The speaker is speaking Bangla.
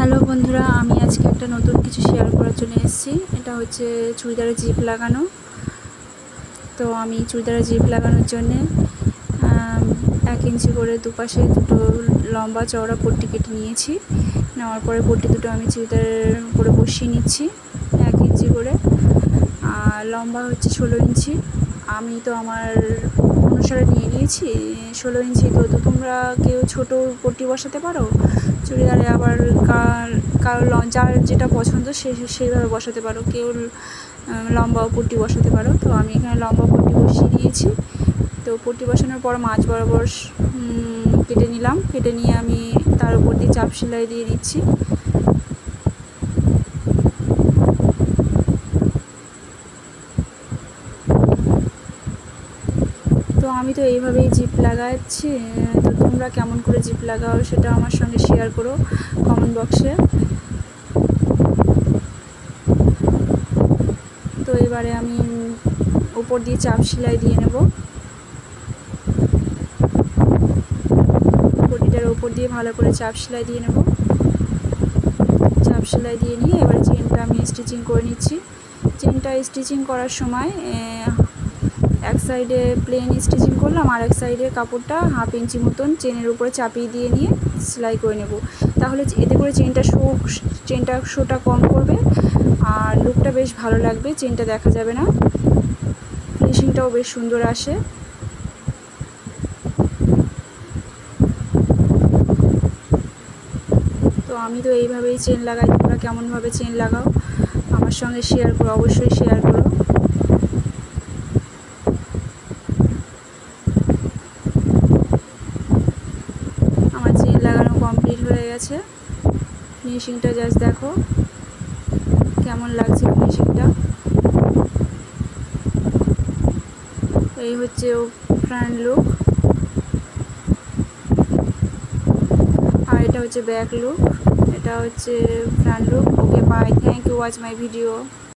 হ্যালো বন্ধুরা, আমি আজকে একটা নতুন কিছু শেয়ার করার জন্য এসেছি। এটা হচ্ছে চুড়িদারে জিপ লাগানো। তো আমি চুড়িদারে জিপ লাগানোর জন্যে 1 ইঞ্চি করে দুপাশে দুটো লম্বা চওড়া পট্টি কেটে নিয়েছি। নেওয়ার পরে পট্টি দুটো আমি চুড়িদারের উপরে বসিয়ে নিচ্ছি 1 ইঞ্চি করে। আর লম্বা হচ্ছে 16 ইঞ্চি। আমি তো আমার অনুসারে নিয়ে নিয়েছি 16 ইঞ্চি। তো তোমরা কেউ ছোটো পট্টি বসাতে পারো চুড়িদারে, আবার কারো যার যেটা পছন্দ সেইভাবে বসাতে পারো। কেউ লম্বাও পট্টি বসাতে পারো। তো আমি এখানে লম্বা পট্টি বসিয়ে নিয়েছি। তো পট্টি বসানোর পর মাঝ বরাবর কেটে নিলাম। কেটে নিয়ে আমি তার উপর দিয়ে চাপ সেলাই দিয়ে দিচ্ছি। তো আমি তো এইভাবেই জিপ লাগাচ্ছি। তো তোমরা কেমন করে জিপ লাগাও সেটা আমার সঙ্গে শেয়ার করো কমেন্ট বক্সে। তো এবারে আমি উপর দিয়ে চাপ সেলাই দিয়ে নেব। পট্টিটার উপর দিয়ে ভালো করে চাপ সেলাই দিয়ে নেব। চাপ সেলাই দিয়ে নিয়ে এবারে চেনটা আমি স্টিচিং করে নিচ্ছি। চেনটা স্টিচিং করার সময় এক সাইডে প্লেন স্টিচিং করলাম, আর এক সাইডে কাপড়টা 1/2 ইঞ্চি মতন চেনের উপরে চাপিয়ে দিয়ে নিয়ে সেলাই করে নেব। তাহলে এতে করে চেনটা শোটা কম করবে আর লুকটা বেশ ভালো লাগবে, চেনটা দেখা যাবে না, ফিনিশিংটাও বেশ সুন্দর আসে। তো আমি তো এইভাবেই চেন লাগাই। তোমরা কেমনভাবে চেন লাগাও আমার সঙ্গে শেয়ার করো, অবশ্যই শেয়ার করো। আমার চেন লাগানো কমপ্লিট হয়ে গেছে। ফিনিশিংটা জাস্ট দেখো কেমন লাগছে ফিনিশিংটা। এই হচ্ছে ফ্রন্ট লুক, আর এটা হচ্ছে ব্যাক লুক। এটা হচ্ছে front look. Okay, bye, thank you, watch my video.